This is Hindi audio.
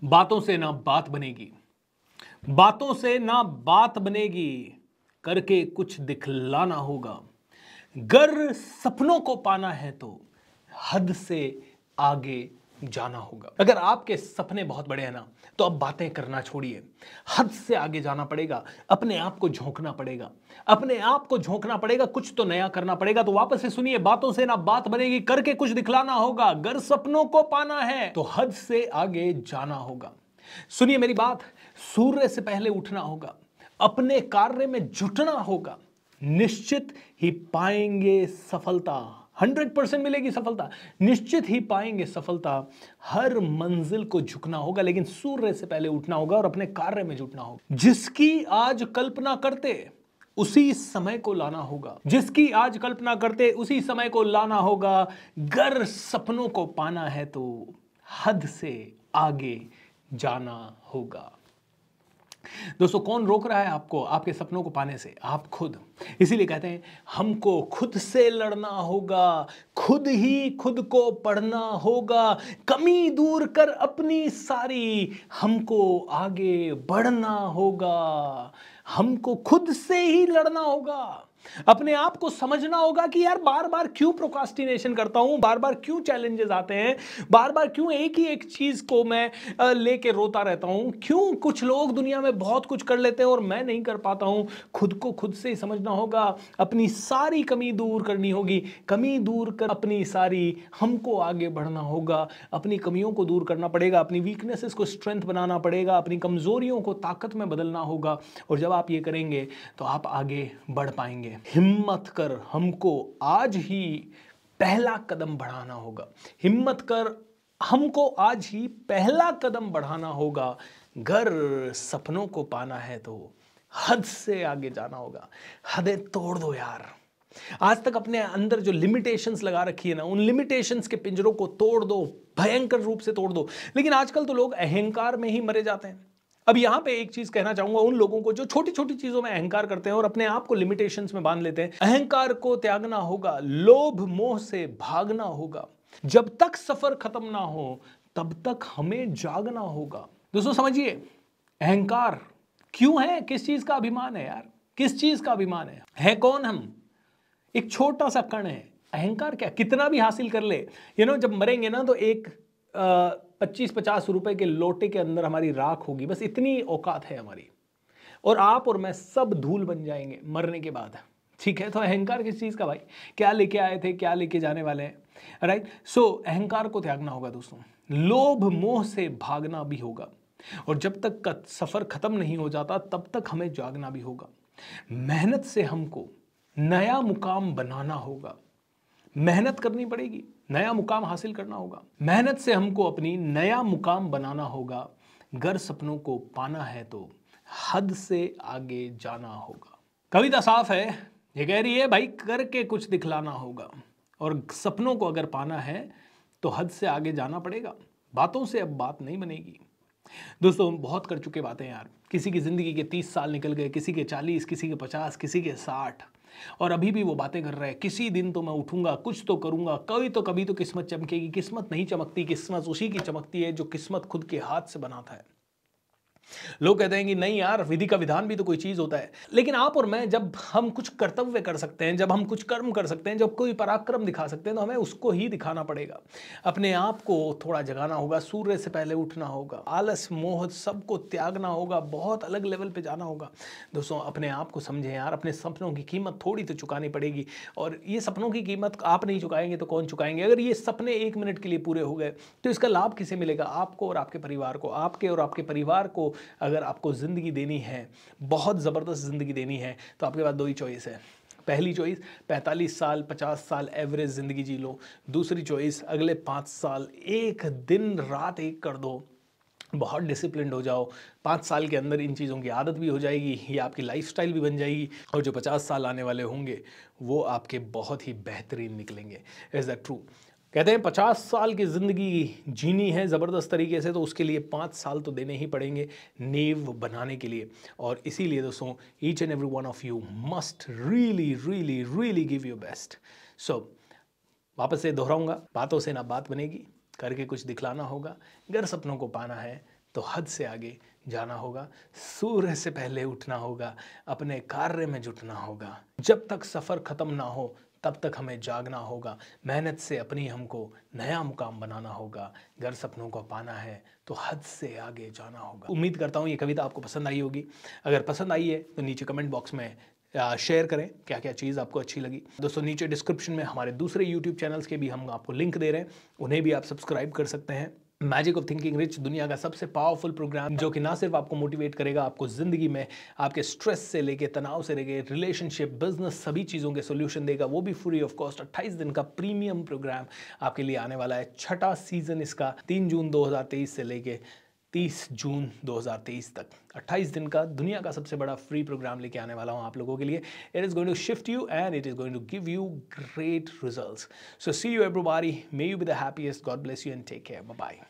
बातों से ना बात बनेगी, बातों से ना बात बनेगी, करके कुछ दिखलाना होगा। गर सपनों को पाना है तो हद से आगे जाना होगा। अगर आपके सपने बहुत बड़े हैं ना, तो अब बातें करना छोड़िए, हद से आगे जाना पड़ेगा। अपने आप को झोंकना पड़ेगा, अपने आप को झोंकना पड़ेगा, कुछ तो नया करना पड़ेगा। तो वापस से सुनिए, बातों से ना बात बनेगी, करके कुछ दिखलाना होगा। गर सपनों को पाना है तो हद से आगे जाना होगा। सुनिए मेरी बात, सूर्य से पहले उठना होगा, अपने कार्य में जुटना होगा, निश्चित ही पाएंगे सफलता। 100% मिलेगी सफलता, निश्चित ही पाएंगे सफलता। हर मंजिल को झुकना होगा, लेकिन सूर्य से पहले उठना होगा और अपने कार्य में जुटना होगा। जिसकी आज कल्पना करते उसी समय को लाना होगा, जिसकी आज कल्पना करते उसी समय को लाना होगा। गर सपनों को पाना है तो हद से आगे जाना होगा। दोस्तों, कौन रोक रहा है आपको आपके सपनों को पाने से? आप खुद। इसीलिए कहते हैं हमको खुद से लड़ना होगा, खुद ही खुद को पढ़ना होगा, कमी दूर कर अपनी सारी, हमको आगे बढ़ना होगा। हमको खुद से ही लड़ना होगा, अपने आप को समझना होगा कि यार बार बार क्यों प्रोक्रास्टिनेशन करता हूं, बार बार क्यों चैलेंजेस आते हैं, बार बार क्यों एक ही एक चीज को मैं लेके रोता रहता हूं, क्यों कुछ लोग दुनिया में बहुत कुछ कर लेते हैं और मैं नहीं कर पाता हूं। खुद को खुद से ही समझना होगा, अपनी सारी कमी दूर करनी होगी, कमी दूर कर अपनी सारी, हमको आगे बढ़ना होगा। अपनी कमियों को दूर करना पड़ेगा, अपनी वीकनेसेस को स्ट्रेंथ बनाना पड़ेगा, अपनी कमजोरियों को ताकत में बदलना होगा। और जब आप ये करेंगे तो आप आगे बढ़ पाएंगे। हिम्मत कर, हमको आज ही पहला कदम बढ़ाना होगा। हिम्मत कर, हमको आज ही पहला कदम बढ़ाना होगा। घर सपनों को पाना है तो हद से आगे जाना होगा। हदें तोड़ दो यार। आज तक अपने अंदर जो लिमिटेशंस लगा रखी है ना, उन लिमिटेशंस के पिंजरों को तोड़ दो, भयंकर रूप से तोड़ दो। लेकिन आजकल तो लोग अहंकार में ही मरे जाते हैं। अब यहां पे एक चीज कहना चाहूंगा उन लोगों को जो छोटी छोटी चीजों में अहंकार करते हैं और अपने आप को लिमिटेशंस में बांध लेते हैं। अहंकार को त्यागना होगा, लोभ मोह से भागना होगा। जब तक सफर खत्म ना हो तब तक हमें जागना होगा। दोस्तों समझिए, अहंकार क्यों है? किस चीज का अभिमान है यार? किस चीज का अभिमान है कौन हम? एक छोटा सा कण है। अहंकार क्या, कितना भी हासिल कर ले, जब मरेंगे ना तो एक 25-50 रुपए के लोटे के अंदर हमारी राख होगी, बस इतनी औकात है हमारी। और आप और मैं सब धूल बन जाएंगे मरने के बाद। ठीक है, तो अहंकार किस चीज का भाई? क्या लेके आए थे, क्या लेके जाने वाले हैं? राइट। सो अहंकार को त्यागना होगा दोस्तों। लोभ मोह से भागना भी होगा। और जब तक का सफर खत्म नहीं हो जाता तब तक हमें जागना भी होगा। मेहनत से हमको नया मुकाम बनाना होगा। मेहनत करनी पड़ेगी, नया मुकाम हासिल करना होगा। मेहनत से हमको अपनी नया मुकाम बनाना होगा। गर सपनों को पाना है तो हद से आगे जाना होगा। कविता साफ है, ये कह रही है भाई करके कुछ दिखलाना होगा। और सपनों को अगर पाना है तो हद से आगे जाना पड़ेगा। बातों से अब बात नहीं बनेगी। दोस्तों बहुत कर चुके बातें यार। किसी की जिंदगी के 30 साल निकल गए, किसी के 40, किसी के 50, किसी के 60, और अभी भी वो बातें कर रहे हैं किसी दिन तो मैं उठूंगा, कुछ तो करूंगा, कभी तो किस्मत चमकेगी। किस्मत नहीं चमकती, किस्मत उसी की चमकती है जो किस्मत खुद के हाथ से बनाता है। लोग कहते हैं कि नहीं यार, विधि का विधान भी तो कोई चीज होता है। लेकिन आप और मैं जब हम कुछ कर्तव्य कर सकते हैं, जब हम कुछ कर्म कर सकते हैं, जब कोई पराक्रम दिखा सकते हैं, तो हमें उसको ही दिखाना पड़ेगा। अपने आप को थोड़ा जगाना होगा, सूर्य से पहले उठना होगा, आलस मोह सबको त्यागना होगा, बहुत अलग लेवल पे जाना होगा। दोस्तों अपने आप को समझें यार, अपने सपनों की कीमत थोड़ी तो चुकानी पड़ेगी। और ये सपनों की कीमत आप नहीं चुकाएंगे तो कौन चुकाएंगे? अगर ये सपने 1 मिनट के लिए पूरे हो गए तो इसका लाभ किसे मिलेगा? आपको और आपके परिवार को। आपके और आपके परिवार को अगर आपको ज़िंदगी देनी है, बहुत ज़बरदस्त ज़िंदगी देनी है, तो आपके पास 2 ही चॉइस है। पहली चॉइस 45 साल 50 साल एवरेज ज़िंदगी जी लो। दूसरी चॉइस अगले 5 साल एक दिन रात एक कर दो, बहुत डिसिप्लिन्ड हो जाओ। 5 साल के अंदर इन चीज़ों की आदत भी हो जाएगी, ये आपकी लाइफस्टाइल भी बन जाएगी, और जो 50 साल आने वाले होंगे वो आपके बहुत ही बेहतरीन निकलेंगे। Is that true? कहते हैं 50 साल की ज़िंदगी जीनी है ज़बरदस्त तरीके से, तो उसके लिए 5 साल तो देने ही पड़ेंगे नींव बनाने के लिए। और इसीलिए दोस्तों each and every one of you must really really really give your best. So वापस से दोहराऊंगा, बातों से ना बात बनेगी, करके कुछ दिखलाना होगा। अगर सपनों को पाना है तो हद से आगे जाना होगा। सूर्य से पहले उठना होगा, अपने कार्य में जुटना होगा। जब तक सफ़र ख़त्म ना हो तब तक हमें जागना होगा। मेहनत से अपनी हमको नया मुकाम बनाना होगा। अगर सपनों को पाना है तो हद से आगे जाना होगा। उम्मीद करता हूँ ये कविता आपको पसंद आई होगी। अगर पसंद आई है तो नीचे कमेंट बॉक्स में शेयर करें क्या क्या चीज़ आपको अच्छी लगी। दोस्तों नीचे डिस्क्रिप्शन में हमारे दूसरे यूट्यूब चैनल्स के भी हम आपको लिंक दे रहे हैं, उन्हें भी आप सब्सक्राइब कर सकते हैं। मैजिक ऑफ थिंकिंग रिच दुनिया का सबसे पावरफुल प्रोग्राम जो कि ना सिर्फ आपको मोटिवेट करेगा, आपको ज़िंदगी में आपके स्ट्रेस से लेके, तनाव से लेके, रिलेशनशिप, बिजनेस, सभी चीज़ों के सोल्यूशन देगा, वो भी फ्री ऑफ कॉस्ट। 28 दिन का प्रीमियम प्रोग्राम आपके लिए आने वाला है। छठा सीजन इसका 3 जून 2023 से लेके 30 जून 2023 तक 28 दिन का दुनिया का सबसे बड़ा फ्री प्रोग्राम लेके आने वाला हूँ आप लोगों के लिए। It is going to shift you and it is going to give you great results. So see you everybody, may you be the happiest, God bless you and take care, bye bye.